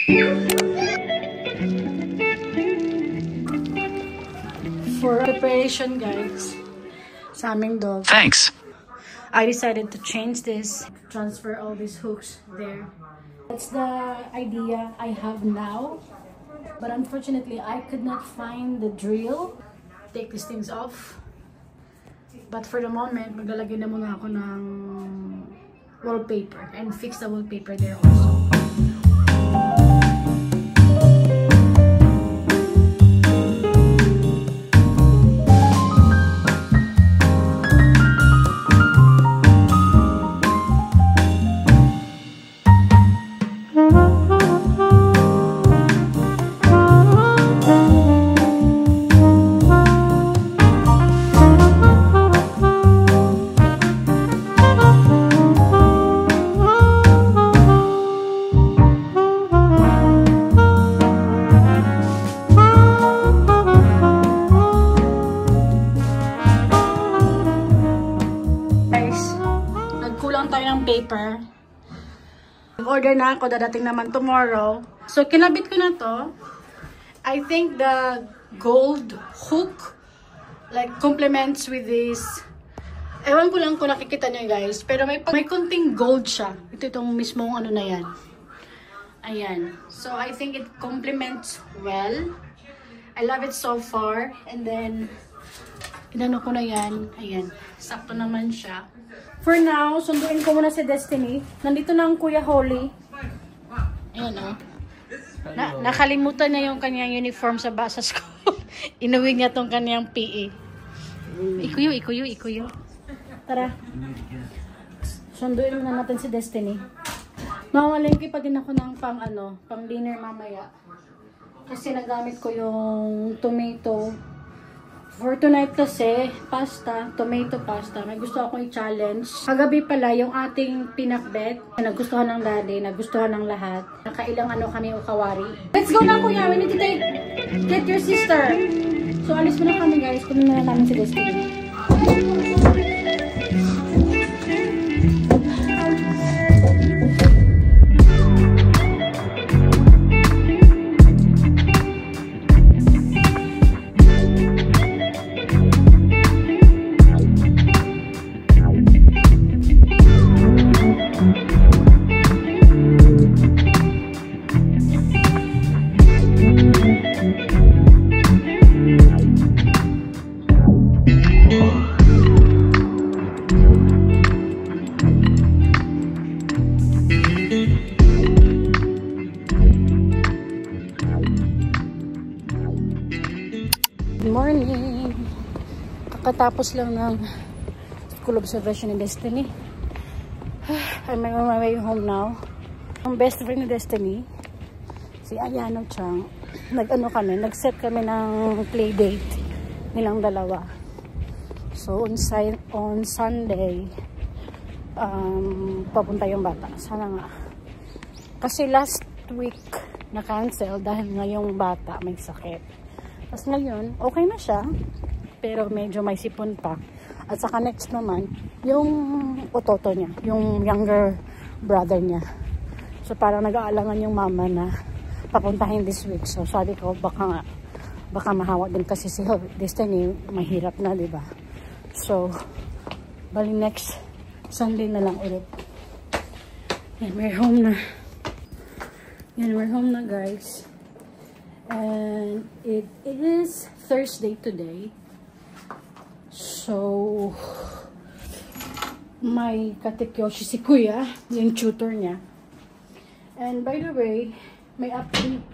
For preparation, guys, sa aming dog. Thanks. I decided to change this, transfer all these hooks there. That's the idea I have now. But unfortunately, I could not find the drill. Take these things off. But for the moment, maglalagay na muna ako ng wallpaper and fix the wallpaper there also. Paper. Order na ako, dadating naman tomorrow. So, kinabit ko na to. I think the gold hook like complements with this. Ewan ko lang kung nakikita nyo guys, pero may kunting gold siya. Ito itong mismong ano na yan. Ayan. So, I think it complements well. I love it so far. And then, inano ko na yan. Ayan. Sakto naman siya. For now, sunduin ko muna si Destiny. Nandito na ang Kuya Holly. Ayan o. Nakalimutan niya yung kanyang uniform sa school. Inuwi niya tong kanyang PE. Ikuyo. Tara. Sunduin muna natin si Destiny. Mamalengke pa din ako ng pang dinner mamaya. Kasi nagamit ko yung tomato. For tonight kasi, tomato pasta. May gusto akong i-challenge. Kagabi pala, yung ating pinakbet, nagustuhan ng daddy, nagustuhan ng lahat. Nakailang kami ukawari. Let's go na kuya, we need to get your sister. So, alis muna kami guys, kunin na namin si Destiny. Good morning! Kakatapos lang ng school observation ni Destiny. I'm on my way home now. Ang best friend ni Destiny, si Ayano Chang, nag-set kami ng play date nilang dalawa. So, on Sunday, papunta yung bata. Sana nga. Kasi last week, na-cancel dahil nga yung bata may sakit. Tapos ngayon, okay na siya. Pero medyo may sipon pa. At saka next naman, yung ototo niya. Yung younger brother niya. So parang nag-aalangan yung mama na papuntahin this week. So sabi ko, baka mahawa din kasi si Destiny. Mahirap na, diba? So, bali next Sunday na lang ulit. Yan, we're home na. Yan, we're home na guys. And it is Thursday today. So, may katekyoshi si Kuya, yung tutor niya. And by the way, may update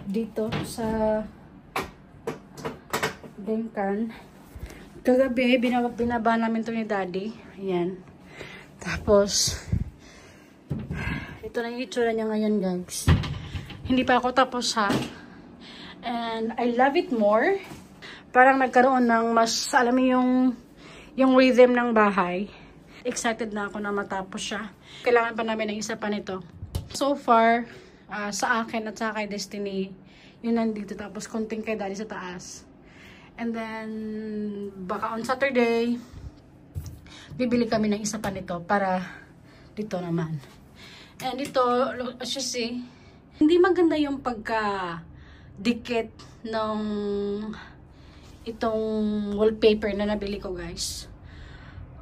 dito sa Dengkan. Kagabi, binaba namin to ni Daddy. Ayan. Tapos, ito na yung itsura niya ngayon guys. Hindi pa ako tapos ha. And I love it more. Parang nagkaroon ng mas, alam mo yung rhythm ng bahay. Excited na ako na matapos siya. Kailangan pa namin ng isa pa nito. So far, sa akin at sa kay Destiny, yun nandito. Tapos konting kay Daddy sa taas. And then, baka on Saturday, bibili kami ng isa pa nito para dito naman. And ito, as you see, Hindi maganda yung pagka-dikit ng itong wallpaper na nabili ko, guys.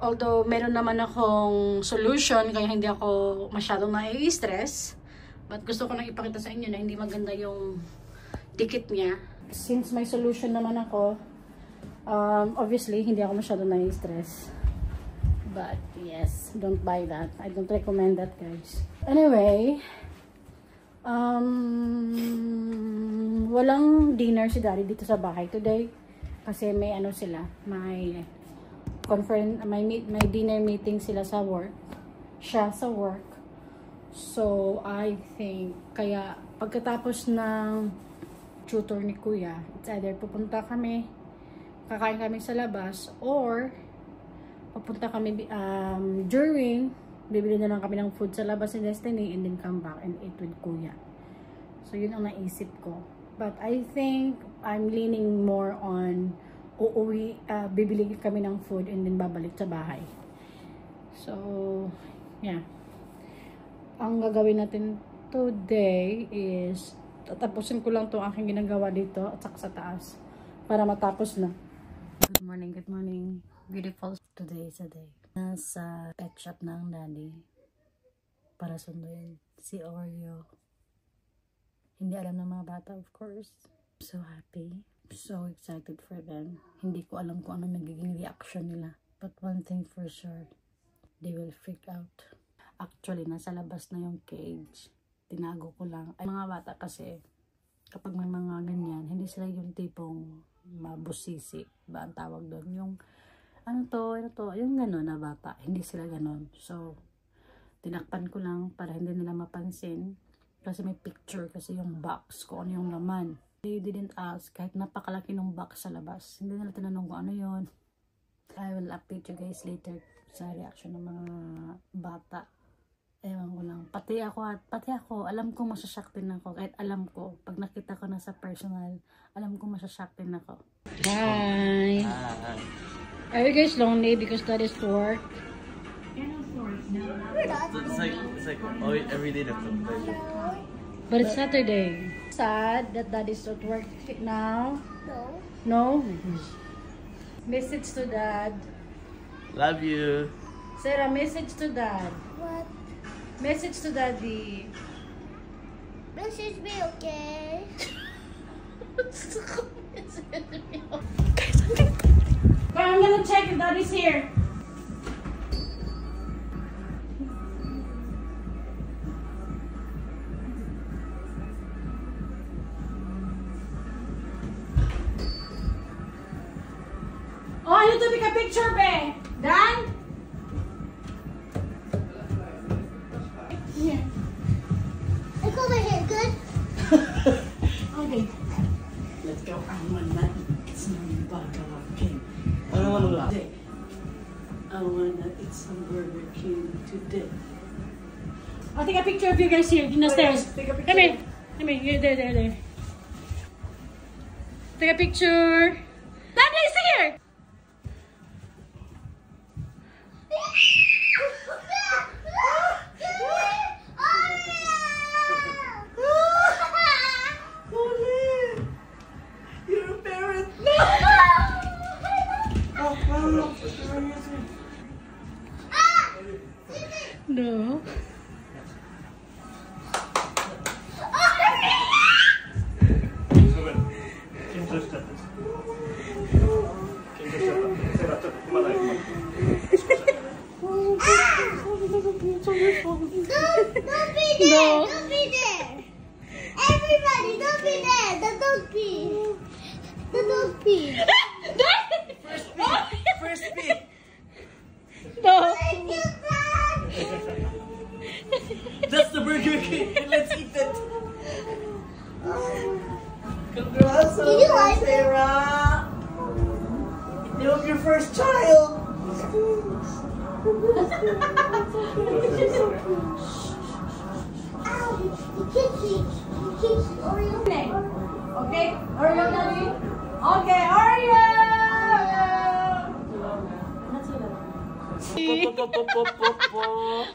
Although, meron naman akong solution kaya hindi ako masyadong nai-stress. But gusto ko lang ipakita sa inyo na hindi maganda yung dikit niya. Since may solution naman ako, obviously, hindi ako masyadong nai-stress. But, yes, don't buy that. I don't recommend that, guys. Anyway, walang dinner si Daddy dito sa bahay today. Kasi may ano sila, may conference, may dinner meeting sila sa work. Siya sa work. So, I think, kaya pagkatapos ng tutor ni Kuya, it's either pupunta kami, kakain kami sa labas, or pupunta kami during, bibili na lang kami ng food sa labas ni Destiny, and then come back and eat with Kuya. So, yun ang naisip ko. But I think I'm leaning more on bibili kami ng food and then babalik sa bahay. So, yeah. Ang gagawin natin today is tatapusin ko lang itong aking ginagawa dito at saka sa taas para matapos na. Good morning, beautiful. Today is a day. Nasa pet shop ng Daddy para sunduin si Oreo. Hindi alam ng mga bata, of course. I'm so happy. I'm so excited for them. Hindi ko alam kung ano magiging reaction nila. But one thing for sure, they will freak out. Actually, nasa labas na yung cage. Tinago ko lang. Ay, mga bata kasi, kapag may mga ganyan, hindi sila yung tipong mabusisi. Ba ang tawag doon? Yung, ano to, yung gano'n na bata. Hindi sila gano'n. So, tinakpan ko lang para hindi nila mapansin. Kasi may picture kasi yung box kung ano yung laman. They didn't ask kahit napakalaki ng box sa labas. Hindi nila tinanong kung ano yun. I will update you guys later sa reaction ng mga bata. Ewan ko lang. Pati ako, alam ko masyashock din ako. Kahit alam ko, pag nakita ko na sa personal, alam ko masyashock din ako. Hi! Hi! Are you guys lonely because that is work? It's like every day that's a But it's Saturday. Sad that Daddy's at work now? No? No? Message to Dad. Love you. Sarah, message to Dad. What? Message to Daddy. Message me, okay? I'm gonna check if Daddy's here. Oh, I need to take a picture, babe. Dan? Here. I got my hair good. Okay. Let's go. I wanna eat some Burger King. Today. I wanna eat some Burger King today. I'll take a picture of you guys here in the stairs. Take a picture. Come here. Come here. You're there. Take a picture. Daddy's here! You're a parent. No. Don't be there! No. Don't be there! Everybody, don't be there! The dog pee! The dog pee! First beat. No. Thank you, Dad! That's the Burger King. Let's eat it. Congrats, Did you like it? Sarah. You have your first child. Ow! The kids Oreo. Okay, Oreo, Daddy. Okay, Oreo.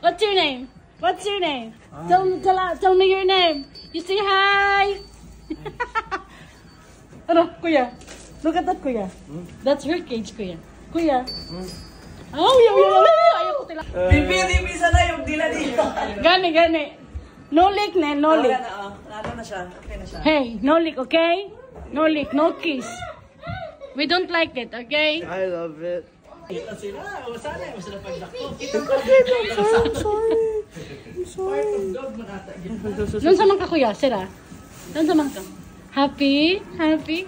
What's your name? What's your name? Tell me your name. You say hi! Ano, kuya? Look at that, kuya. That's her cage, kuya. Kuya. Oh, ayaw ko tila. Pipi sana yung dila dito. Gani. No lick, ne, no lick. Ano na siya? Okay na siya. Hey, no lick, okay? No lick, no kiss. We don't like it, okay? I love it. Kita sila. Sana yung sila pagdako. I'm sorry. Doon sa ka, kuya, sila. Doon sa ka. Happy?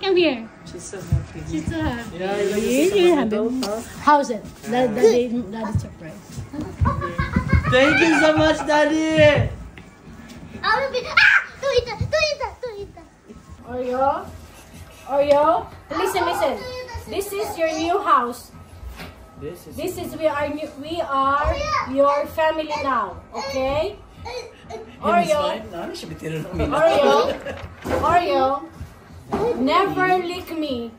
Come here. She's so happy. She's so happy. Yeah, you like to see my How's it? Daddy surprise. Thank you so much, Daddy. I will be. Ah! Don't eat that. Oreo. Listen. This is your new house. We are your family now. Okay? Oreo. Never lick me.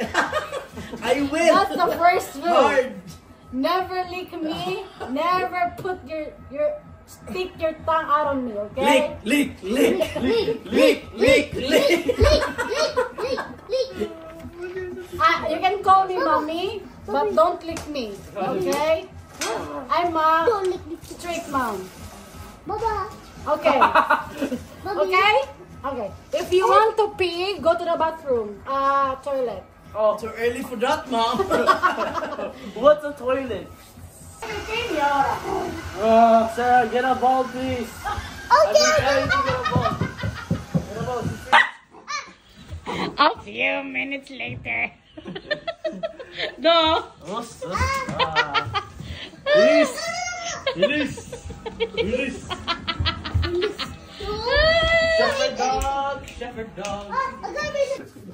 I will. That's the first rule. Hard. Never lick me. Never put stick your tongue out on me, okay? Lick. You can call me mommy, but don't lick me, okay? I'm a Don't lick me. strict mom. Baba. Okay. Okay. If you want to pee, go to the bathroom. Toilet. Oh, too early for that, Mom. What's a toilet? Sarah, get a ball, please. Okay. Get a ball. Get a ball. A few minutes later. No. Release. Shepherd dog.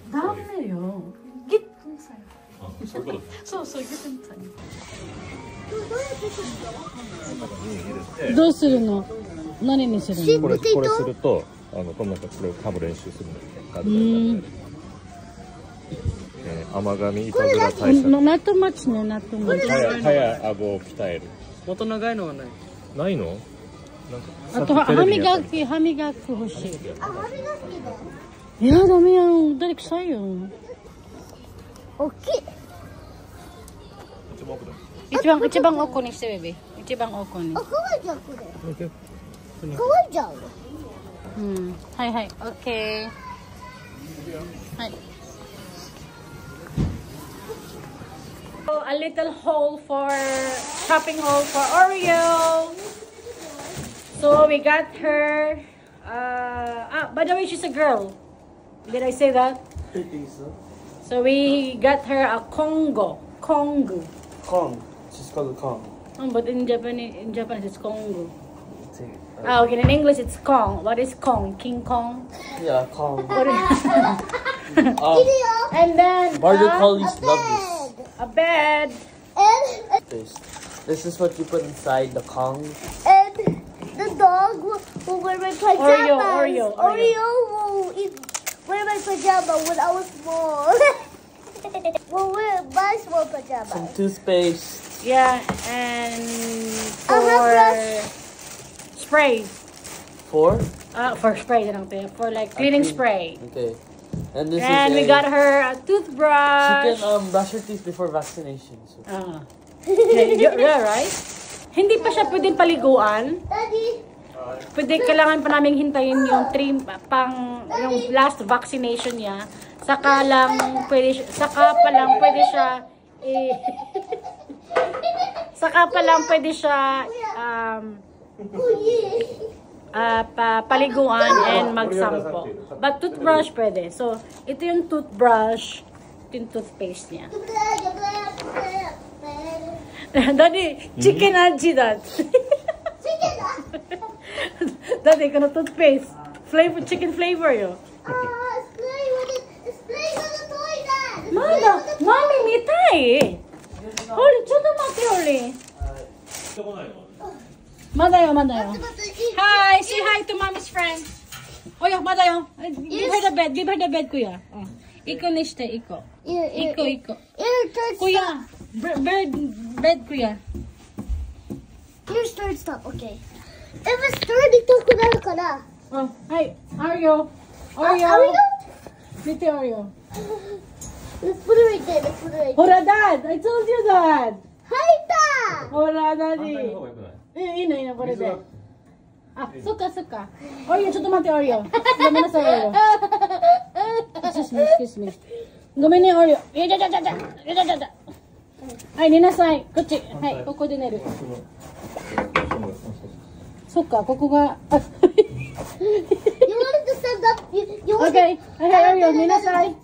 Dami na yun. Get inside. So, get inside. どうするの？何にするの？これするとこの中これを噛む練習するんだけど。甘噛みいたずら対策。納豆町ね、納豆町。歯や顎を鍛える。もっと長いのはない。ないの？あと歯磨き欲しい。あ、歯磨きだ。いや、ダメやん。誰臭いよ。大きい。一番奥にして、ベビー。一番奥に。あ、乾いちゃう、これ。乾いちゃう。うん。はい。オッケー。はい。A little shopping haul for Oreo. So we got her. By the way, she's a girl. Did I say that? I think so. So we got her a Kongo. Kong. She's called Kong. But in Japanese it's Kongo. Okay, in English it's Kong. What is Kong? King Kong? Yeah, Kong. What is and then Border Collies love this. a bed. And This is what you put inside the Kong. the dog will wear my pajamas. Oreo. Will wear my pajamas when I was small. We'll wear my small pajamas. Some toothpaste. Yeah, and brush. Spray. For spray, for like cleaning spray. Okay. And this And is we got her a toothbrush. She can brush her teeth before vaccination. So. Yeah, right? Hindi pa siya pwedeng paliguan. Daddy. Kailangan pa namin hintayin yung yung last vaccination niya. Saka pa lang pwede siya paliguan and magsampo. But toothbrush pwede. So, ito yung toothbrush, ito yung toothpaste niya. Daddy, chicken aji that. Daddy, kono toothpaste. Chicken flavor yo. Mommy, mitai. Holy, Madayo. Hi, say hi to mommy's friend. Oyo, Madayo. Give her the bed, kuya. Iko nishte, iko. Iko. Kuya, bed, kuya. Here's third stop, okay. If it's third, ito ko na kara. Oh, hi, Oreo. Oreo. Little Oreo. Let's put it right there. Let's put it right there. Hora, Dad. I told you that. Hi, Dad. Hora, 反対 Daddy. の方が良くないいいのいいの、これで水が。あ、そっかそっか。オリオ、ちょっと待って、オリオ。ごめんなさい、オリオ。excuse me。ごめんね、オリオ。いやいやいやいやいやいやいやいや。はい、寝なさい。こっち。はい、ここで寝る。そっか、ここが。You wanted to stand up. You wanted. OK。はいはい、オリオ、寝なさい。はい、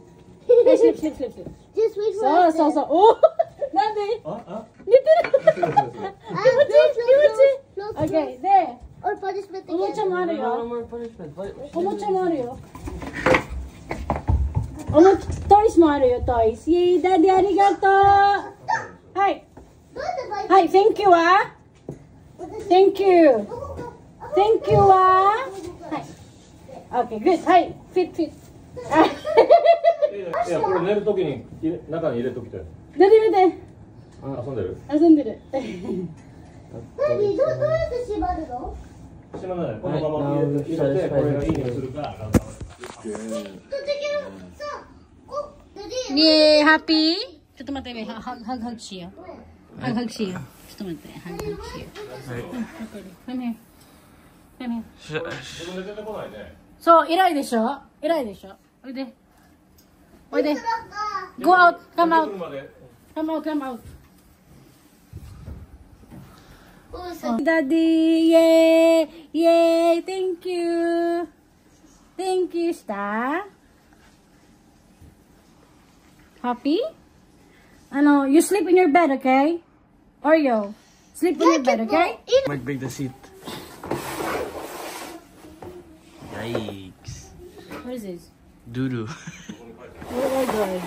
スリップスリップスリップ。 Just wait for そう us. そうそう。おなんであ寝てる。気持ちいい、気持ちいい。Close, OK。で、 Or punishment おもちゃ again. もあるよ。 punishment. おもちゃもあるよ。おもち、トイスもあるよ、トイス。イェイ、ダディありがとう。はい。はい、Thank you は Thank you. Thank you ははい。OK, good. はい、fit, fit. いやこれ寝るときに中に入れときたい出てみて。遊んでる遊んでる。何どうやって縛るの？知らないこのまま入れてこれがいいにするかできるさあ、お、レディー。イェーイ、ハッピーちょっと待って、ハグしよう。ハグしよう。ちょっと待って、ハグしよう。Come here. Come here. 自分で出てこないねそう、偉いでしょ偉いでしょおいで。おいで。Go out, come out. Come out, come out. Daddy, yay! Yay! Thank you! Thank you, Star. Happy? You sleep in your bed, okay? Oreo, sleep in your bed, okay? Might break the seat. Yikes. What is this? Doo doo. Oh my god.